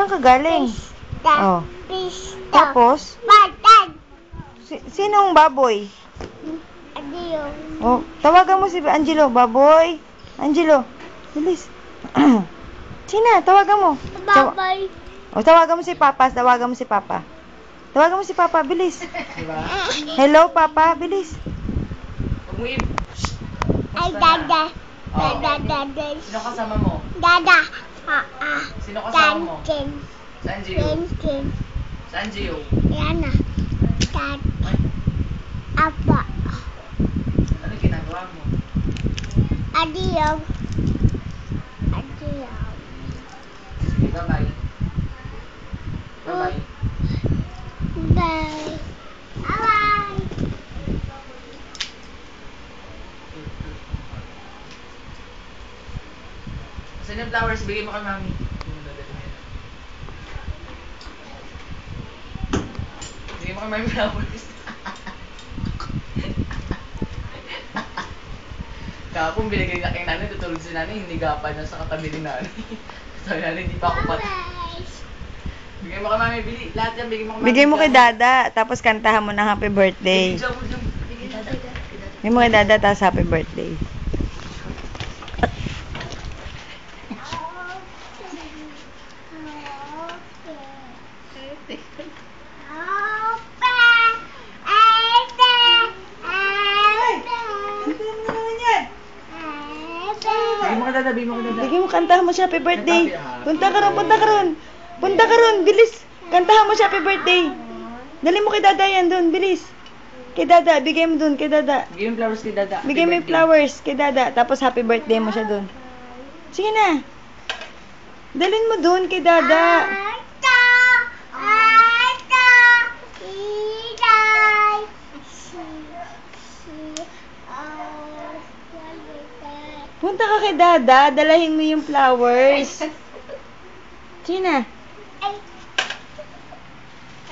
Saan ka galing? Oh. Tapos? Sinong baboy? Angelo. Oh, tawagan mo si Angelo. Baboy. Angelo. Bilis. Sina, tawagan mo. Babay. Oh, tawagan mo si Papa. Tawagan mo si Papa. Tawagan mo si Papa. Bilis. Hello, Papa. Bilis. Ay, Dada. Oh. Dada. Sino kasama mo? Dada. Sino kasama mo? Ken. Sa Angelo. Ken. Sa Angelo. Yana. Dad. Apa. Ano ginagawa mo? Adiyo. Sige, bye-bye. Bye-bye. Bye. Bye. Saan yung flowers? Bigay mo kay Mami. Bigay mo kay Mami flowers. Kahapon binigay na kay nanay, tutulog si nanay, hindi gapa na sa katabi ni nanay. Sabi nanay, hindi pa ako pat. Bigay mo kay Mami, Bili. Lahat yan, bigay mo kay Mami. Bigay mo kay Dada. Tapos kantahan mo ng happy birthday. Bigay mo kay Dada, tapos happy birthday. Bigay mo kay Dada, bigay mo kay Dada. Bigay mo, kantahan mo siya happy birthday. Punta ka ron, punta ka ron. Punta ka ron, bilis. Kantahan mo siya happy birthday. Dali mo kay Dada yan dun, bilis. Kay Dada, bigay mo dun, kay Dada. Bigay mo flowers kay Dada. Bigay mo yung flowers kay Dada, tapos happy birthday mo siya dun. Sige na. Dalin mo dun kay Dada. Punta ka kay Dada, dalahin mo yung flowers. Sige na.